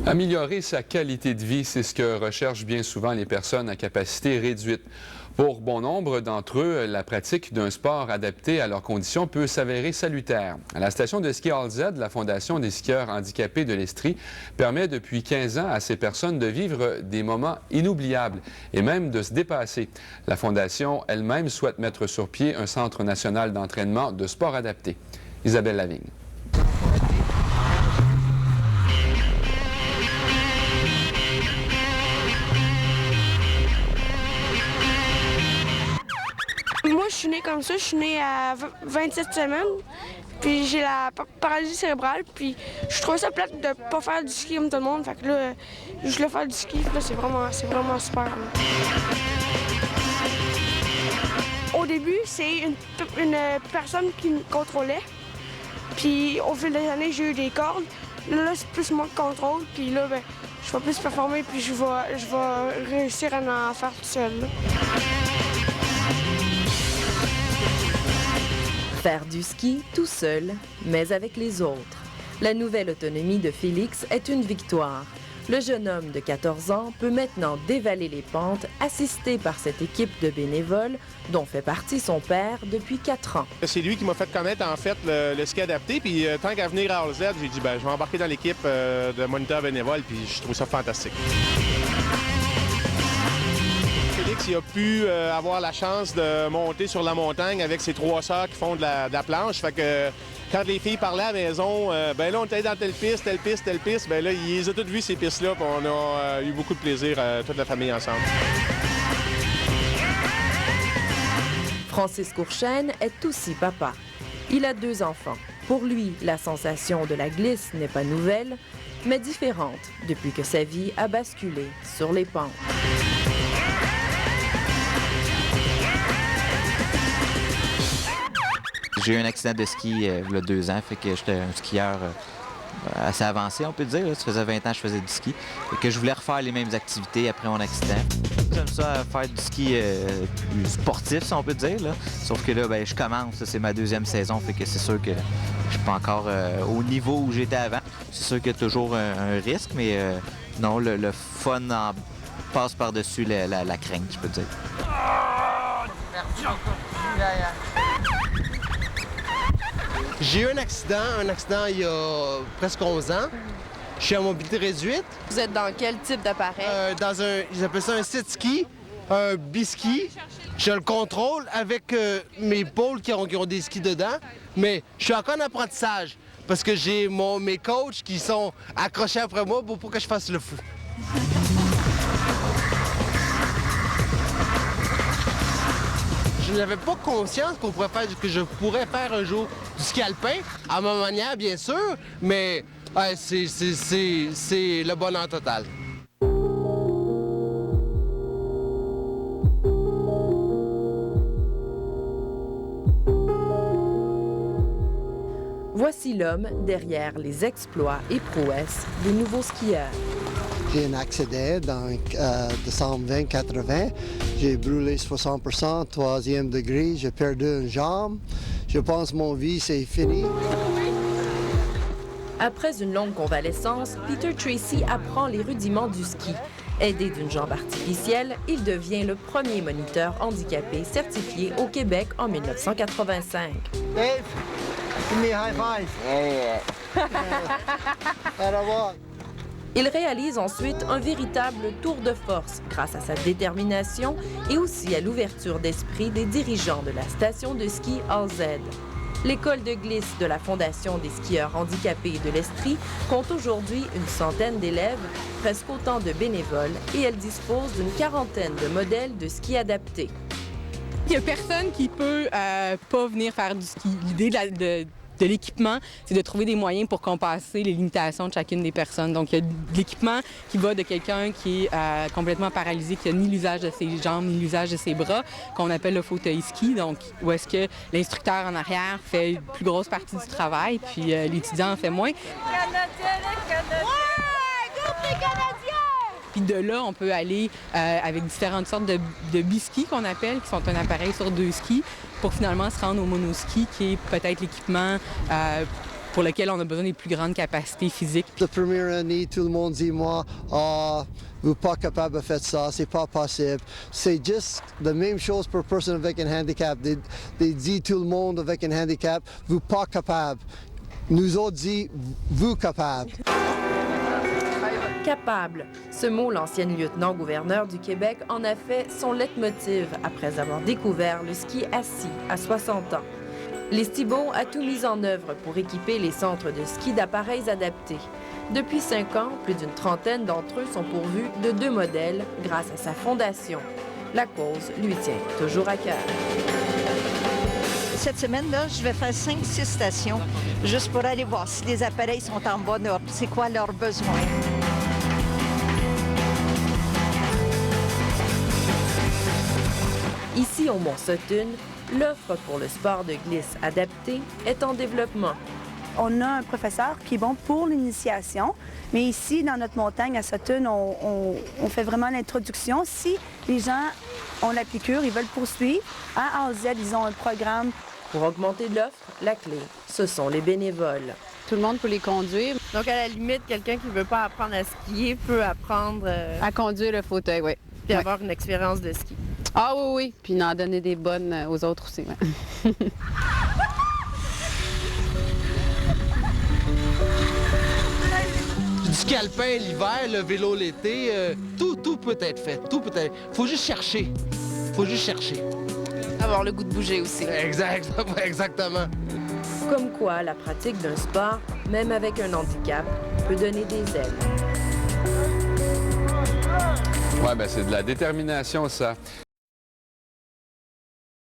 Améliorer sa qualité de vie, c'est ce que recherchent bien souvent les personnes à capacité réduite. Pour bon nombre d'entre eux, la pratique d'un sport adapté à leurs conditions peut s'avérer salutaire. À la station de ski All Z, la Fondation des skieurs handicapés de l'Estrie permet depuis 15 ans à ces personnes de vivre des moments inoubliables et même de se dépasser. La Fondation elle-même souhaite mettre sur pied un centre national d'entraînement de sport adapté. Isabelle Lavigne. Moi, je suis née comme ça. Je suis née à 27 semaines. Puis j'ai la paralysie cérébrale. Puis je trouve ça plate de pas faire du ski comme tout le monde. Fait que là, je voulais faire du ski. Puis là, c'est vraiment super. Là. Au début, c'est une personne qui me contrôlait. Puis au fil des années, j'ai eu des cordes. Là, c'est plus moi qui contrôle. Puis là, ben, je vais plus performer. Puis je vais réussir à en faire tout seul. Là. Faire du ski tout seul, mais avec les autres. La nouvelle autonomie de Félix est une victoire. Le jeune homme de 14 ans peut maintenant dévaler les pentes, assisté par cette équipe de bénévoles dont fait partie son père depuis 4 ans. C'est lui qui m'a fait connaître en fait le ski adapté. Puis tant qu'à venir à All Z, j'ai dit je vais embarquer dans l'équipe de moniteurs bénévoles. Puis je trouve ça fantastique. Félix, il a pu avoir la chance de monter sur la montagne avec ses 3 sœurs qui font de la planche. Fait que quand les filles parlaient à la maison, ben là, on était dans telle piste, ben là, ils ont toutes vu ces pistes-là, puis on a eu beaucoup de plaisir, toute la famille ensemble. Francis Courchaine est aussi papa. Il a 2 enfants. Pour lui, la sensation de la glisse n'est pas nouvelle, mais différente depuis que sa vie a basculé sur les pentes. J'ai eu un accident de ski il y a 2 ans, fait que j'étais un skieur assez avancé, on peut dire. Là. Ça faisait 20 ans que je faisais du ski. Et que je voulais refaire les mêmes activités après mon accident. J'aime ça faire du ski plus sportif, si on peut dire. Là. Sauf que là, ben, je commence, c'est ma 2e saison, fait que c'est sûr que je suis pas encore au niveau où j'étais avant. C'est sûr qu'il y a toujours un risque, mais non, le fun passe par-dessus la crainte, je peux dire. J'ai eu un accident il y a presque 11 ans. Je suis à mobilité réduite. Vous êtes dans quel type d'appareil? Ils appellent ça un sit ski, un biski. J'ai le contrôle avec mes pôles qui ont des skis dedans, mais je suis encore en apprentissage parce que j'ai mes coachs qui sont accrochés après moi pour que je fasse le fou. Je n'avais pas conscience que je pourrais faire un jour du ski alpin, à ma manière bien sûr, mais c'est le bonheur total. Voici l'homme derrière les exploits et prouesses des nouveaux skieurs. J'ai un accident dans décembre 2080. J'ai brûlé 60%, 3e degré. J'ai perdu une jambe. Je pense que mon vie, c'est fini. Après une longue convalescence, Peter Tracy apprend les rudiments du ski. Aidé d'une jambe artificielle, il devient le premier moniteur handicapé certifié au Québec en 1985. Dave, give me a high five. Au revoir. Il réalise ensuite un véritable tour de force grâce à sa détermination et aussi à l'ouverture d'esprit des dirigeants de la station de ski All Z. L'école de glisse de la Fondation des skieurs handicapés de l'Estrie compte aujourd'hui une centaine d'élèves, presque autant de bénévoles, et elle dispose d'une 40aine de modèles de ski adaptés. Il n'y a personne qui peut pas venir faire du ski. L'idée de l'équipement, c'est de trouver des moyens pour compenser les limitations de chacune des personnes. Donc, il y a de l'équipement qui va de quelqu'un qui est complètement paralysé, qui n'a ni l'usage de ses jambes, ni l'usage de ses bras, qu'on appelle le fauteuil ski. Donc, où est-ce que l'instructeur en arrière fait une plus grosse partie du travail, puis l'étudiant en fait moins. Les Canadiens! Ouais! Groupe les Canadiens! Puis de là, on peut aller avec différentes sortes de biskis qu'on appelle, qui sont un appareil sur 2 skis, pour finalement se rendre au monoski, qui est peut-être l'équipement pour lequel on a besoin des plus grandes capacités physiques. La première année, tout le monde dit moi, ah, vous n'êtes pas capable de faire ça, c'est pas possible. C'est juste la même chose pour personne avec un handicap. Ils disent tout le monde avec un handicap, vous n'êtes pas capable. Nous autres disons, vous capable. Capable. Ce mot, l'ancienne lieutenant-gouverneur du Québec en a fait son leitmotiv après avoir découvert le ski assis à 60 ans. Les Thibauts a tout mis en œuvre pour équiper les centres de ski d'appareils adaptés. Depuis 5 ans, plus d'une trentaine d'entre eux sont pourvus de 2 modèles grâce à sa fondation. La cause lui tient toujours à cœur. Cette semaine-là, je vais faire 5-6 stations juste pour aller voir si les appareils sont en bonne ordre, c'est quoi leurs besoins. Ici, au Mont-Sutton, l'offre pour le sport de glisse adapté est en développement. On a un professeur qui est bon pour l'initiation, mais ici, dans notre montagne à Sutton, on fait vraiment l'introduction. Si les gens ont la piqûre, ils veulent poursuivre, à A à Z, ils ont un programme. Pour augmenter l'offre, la clé, ce sont les bénévoles. Tout le monde peut les conduire. Donc, à la limite, quelqu'un qui ne veut pas apprendre à skier peut apprendre... À conduire le fauteuil, oui. Puis avoir une expérience de ski. Ah oui, oui. Puis en donner des bonnes aux autres aussi, oui. Du ski alpin l'hiver, le vélo l'été, tout peut être fait. Tout peut être... Faut juste chercher. Faut juste chercher. Avoir le goût de bouger aussi. Exactement. Comme quoi, la pratique d'un sport, même avec un handicap, peut donner des ailes. Ouais, ben c'est de la détermination, ça.